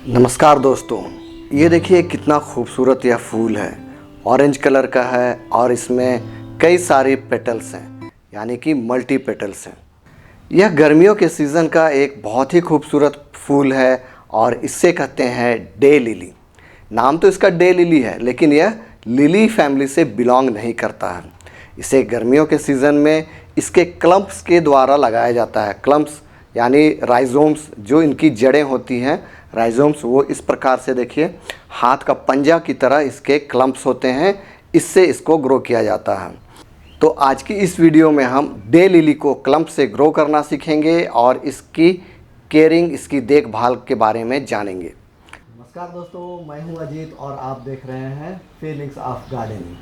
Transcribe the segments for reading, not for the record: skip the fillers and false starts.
नमस्कार दोस्तों, ये देखिए कितना खूबसूरत यह फूल है। ऑरेंज कलर का है और इसमें कई सारे पेटल्स हैं, यानी कि मल्टी पेटल्स हैं। यह गर्मियों के सीज़न का एक बहुत ही खूबसूरत फूल है और इससे कहते हैं डे लिली। नाम तो इसका डे लिली है, लेकिन यह लिली फैमिली से बिलोंग नहीं करता है। इसे गर्मियों के सीज़न में इसके क्लम्प्स के द्वारा लगाया जाता है। क्लम्प्स यानी राइजोम्स, जो इनकी जड़ें होती हैं, राइजोम्स, वो इस प्रकार से देखिए हाथ का पंजा की तरह इसके क्लम्प्स होते हैं। इससे इसको ग्रो किया जाता है। तो आज की इस वीडियो में हम डे लिली को क्लम्प से ग्रो करना सीखेंगे और इसकी केयरिंग, इसकी देखभाल के बारे में जानेंगे। नमस्कार दोस्तों, मैं हूं अजीत और आप देख रहे हैं feelings of gardening.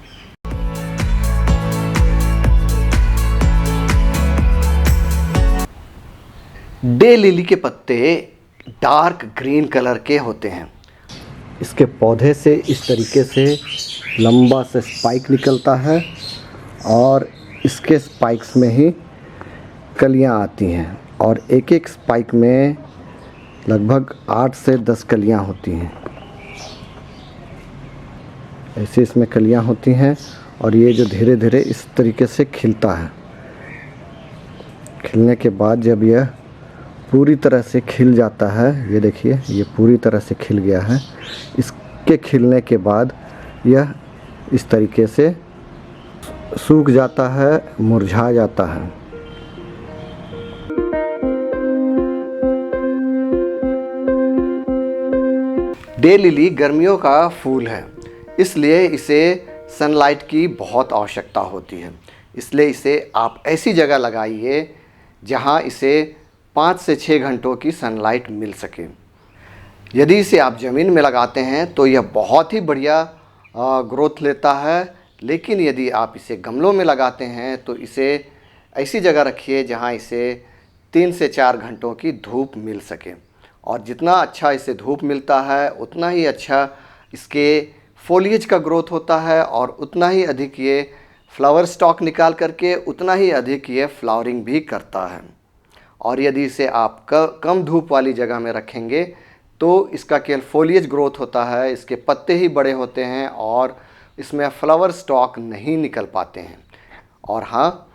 Day lily के पत्ते डार्क ग्रीन कलर के होते हैं। इसके पौधे से इस तरीके से लंबा से स्पाइक निकलता है और इसके स्पाइक्स में ही कलियां आती हैं और एक एक स्पाइक में लगभग 8 से 10 कलियां होती हैं। ऐसे इसमें कलियां होती हैं और ये जो धीरे धीरे इस तरीके से खिलता है। खिलने के बाद जब यह पूरी तरह से खिल जाता है, ये देखिए ये पूरी तरह से खिल गया है। इसके खिलने के बाद यह इस तरीके से सूख जाता है, मुरझा जाता है। डे लिली गर्मियों का फूल है, इसलिए इसे सनलाइट की बहुत आवश्यकता होती है। इसलिए इसे आप ऐसी जगह लगाइए जहां इसे 5 से 6 घंटों की सनलाइट मिल सके। यदि इसे आप ज़मीन में लगाते हैं तो यह बहुत ही बढ़िया ग्रोथ लेता है, लेकिन यदि आप इसे गमलों में लगाते हैं तो इसे ऐसी जगह रखिए जहां इसे 3 से 4 घंटों की धूप मिल सके। और जितना अच्छा इसे धूप मिलता है उतना ही अच्छा इसके फोलिएज का ग्रोथ होता है और उतना ही अधिक ये फ्लावर स्टॉक निकाल करके उतना ही अधिक ये फ्लावरिंग भी करता है। और यदि इसे आप कम धूप वाली जगह में रखेंगे तो इसका केवल फोलिएज ग्रोथ होता है, इसके पत्ते ही बड़े होते हैं और इसमें फ्लावर स्टॉक नहीं निकल पाते हैं। और हाँ,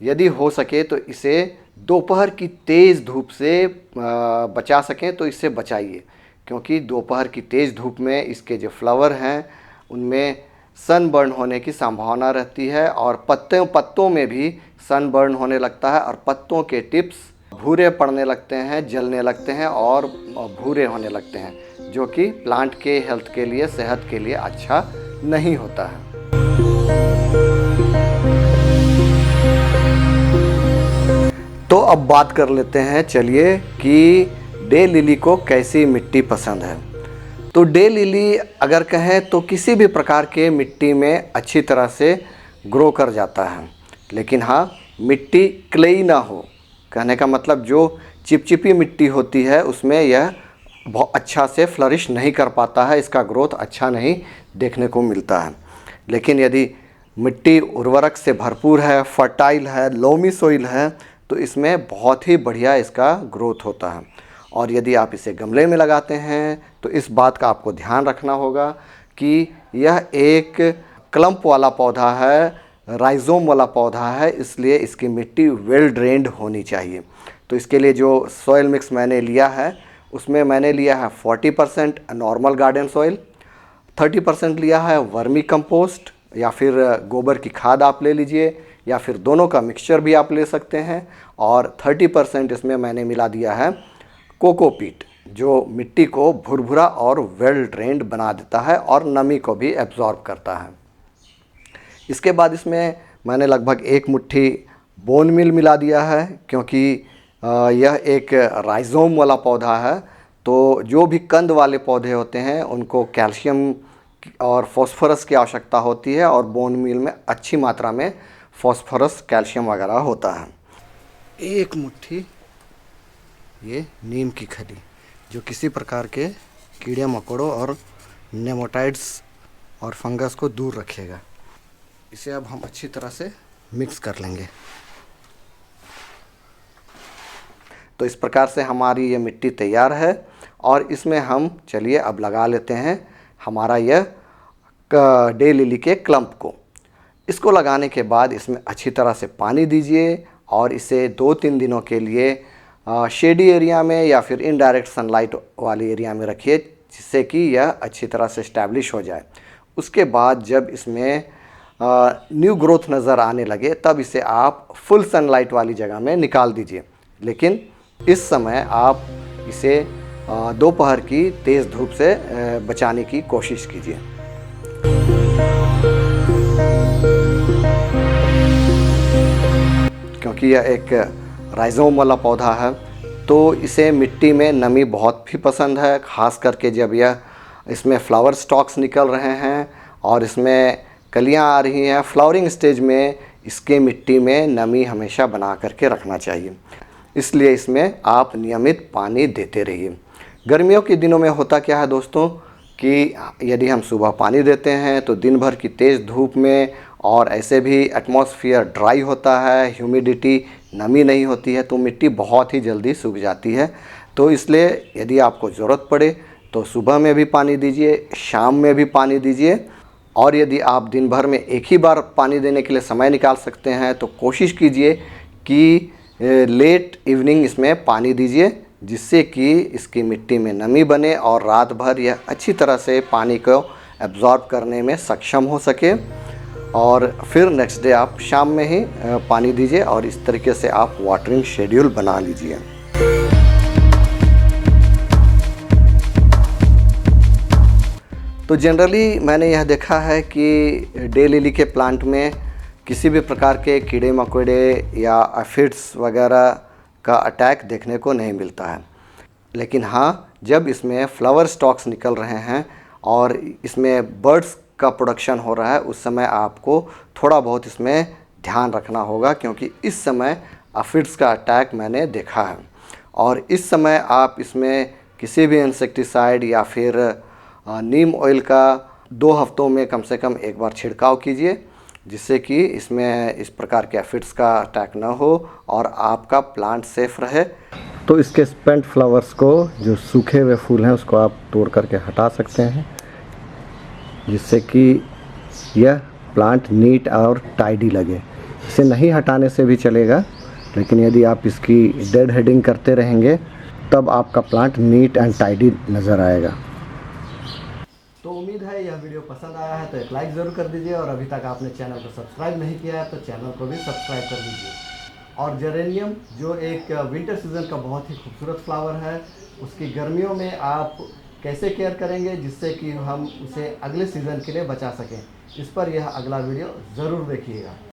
यदि हो सके तो इसे दोपहर की तेज़ धूप से बचा सकें तो इससे बचाइए, क्योंकि दोपहर की तेज़ धूप में इसके जो फ्लावर हैं उनमें सनबर्न होने की संभावना रहती है और पत्तों में भी सनबर्न होने लगता है और पत्तों के टिप्स भूरे पड़ने लगते हैं, जलने लगते हैं और भूरे होने लगते हैं, जो कि प्लांट के हेल्थ के लिए, सेहत के लिए अच्छा नहीं होता है। तो अब बात कर लेते हैं, चलिए, कि डे लिली को कैसी मिट्टी पसंद है। तो डे लिली अगर कहें तो किसी भी प्रकार के मिट्टी में अच्छी तरह से ग्रो कर जाता है, लेकिन हाँ, मिट्टी क्लेई ना हो। कहने का मतलब जो चिपचिपी मिट्टी होती है उसमें यह बहुत अच्छा से फ्लरिश नहीं कर पाता है, इसका ग्रोथ अच्छा नहीं देखने को मिलता है। लेकिन यदि मिट्टी उर्वरक से भरपूर है, फर्टाइल है, लोमी सोइल है, तो इसमें बहुत ही बढ़िया इसका ग्रोथ होता है। और यदि आप इसे गमले में लगाते हैं तो इस बात का आपको ध्यान रखना होगा कि यह एक क्लम्प वाला पौधा है, राइजोम वाला पौधा है, इसलिए इसकी मिट्टी वेल ड्रेन्ड होनी चाहिए। तो इसके लिए जो सॉइल मिक्स मैंने लिया है उसमें मैंने लिया है 40% नॉर्मल गार्डन सॉइल, 30% लिया है वर्मी कंपोस्ट या फिर गोबर की खाद आप ले लीजिए, या फिर दोनों का मिक्सचर भी आप ले सकते हैं, और 30% इसमें मैंने मिला दिया है कोकोपीट, जो मिट्टी को भुरभुरा और वेल ड्रेन्ड बना देता है और नमी को भी एब्जॉर्ब करता है। इसके बाद इसमें मैंने लगभग 1 मुट्ठी बोन मील मिला दिया है, क्योंकि यह एक राइजोम वाला पौधा है। तो जो भी कंद वाले पौधे होते हैं उनको कैल्शियम और फॉस्फोरस की आवश्यकता होती है और बोन मील में अच्छी मात्रा में फॉस्फोरस, कैल्शियम वगैरह होता है। 1 मुट्ठी ये नीम की खली, जो किसी प्रकार के कीड़े मकोड़ों और नेमाटाइड्स और फंगस को दूर रखेगा। इसे अब हम अच्छी तरह से मिक्स कर लेंगे। तो इस प्रकार से हमारी ये मिट्टी तैयार है और इसमें हम चलिए अब लगा लेते हैं हमारा यह डे लिली के क्लम्प को। इसको लगाने के बाद इसमें अच्छी तरह से पानी दीजिए और इसे 2-3 दिनों के लिए शेडी एरिया में या फिर इनडायरेक्ट सनलाइट वाली एरिया में रखिए, जिससे कि यह अच्छी तरह से इस्टेब्लिश हो जाए। उसके बाद जब इसमें न्यू ग्रोथ नज़र आने लगे तब इसे आप फुल सनलाइट वाली जगह में निकाल दीजिए। लेकिन इस समय आप इसे दोपहर की तेज़ धूप से बचाने की कोशिश कीजिए। क्योंकि यह एक राइजोम वाला पौधा है तो इसे मिट्टी में नमी बहुत भी पसंद है, ख़ास करके जब यह इसमें फ्लावर स्टॉक्स निकल रहे हैं और इसमें कलियां आ रही हैं। फ्लावरिंग स्टेज में इसके मिट्टी में नमी हमेशा बना करके रखना चाहिए, इसलिए इसमें आप नियमित पानी देते रहिए। गर्मियों के दिनों में होता क्या है दोस्तों कि यदि हम सुबह पानी देते हैं तो दिन भर की तेज़ धूप में और ऐसे भी एटमॉस्फेयर ड्राई होता है, ह्यूमिडिटी नमी नहीं होती है, तो मिट्टी बहुत ही जल्दी सूख जाती है। तो इसलिए यदि आपको ज़रूरत पड़े तो सुबह में भी पानी दीजिए, शाम में भी पानी दीजिए। और यदि आप दिन भर में एक ही बार पानी देने के लिए समय निकाल सकते हैं तो कोशिश कीजिए कि लेट इवनिंग इसमें पानी दीजिए, जिससे कि इसकी मिट्टी में नमी बने और रात भर यह अच्छी तरह से पानी को एब्जॉर्ब करने में सक्षम हो सके। और फिर नेक्स्ट डे आप शाम में ही पानी दीजिए और इस तरीके से आप वाटरिंग शेड्यूल बना लीजिए। तो जनरली मैंने यह देखा है कि डे लिली के प्लांट में किसी भी प्रकार के कीड़े मकोड़े या एफिड्स वगैरह का अटैक देखने को नहीं मिलता है। लेकिन हाँ, जब इसमें फ्लावर स्टॉक्स निकल रहे हैं और इसमें बर्ड्स का प्रोडक्शन हो रहा है, उस समय आपको थोड़ा बहुत इसमें ध्यान रखना होगा, क्योंकि इस समय एफिड्स का अटैक मैंने देखा है। और इस समय आप इसमें किसी भी इंसेक्टिसाइड या फिर नीम ऑयल का 2 हफ्तों में कम से कम एक बार छिड़काव कीजिए, जिससे कि इसमें इस प्रकार के एफिड्स का अटैक ना हो और आपका प्लांट सेफ रहे। तो इसके स्पेंट फ्लावर्स को, जो सूखे हुए फूल हैं, उसको आप तोड़ करके हटा सकते हैं, जिससे कि यह प्लांट नीट और टाइडी लगे। इसे नहीं हटाने से भी चलेगा, लेकिन यदि आप इसकी डेड हेडिंग करते रहेंगे तब आपका प्लांट नीट एंड टाइडी नज़र आएगा। तो उम्मीद है यह वीडियो पसंद आया है तो एक लाइक ज़रूर कर दीजिए, और अभी तक आपने चैनल को सब्सक्राइब नहीं किया है तो चैनल को भी सब्सक्राइब कर दीजिए। और जेरेनियम जो एक विंटर सीज़न का बहुत ही खूबसूरत फ्लावर है, उसकी गर्मियों में आप कैसे केयर करेंगे जिससे कि हम उसे अगले सीज़न के लिए बचा सकें, इस पर यह अगला वीडियो ज़रूर देखिएगा।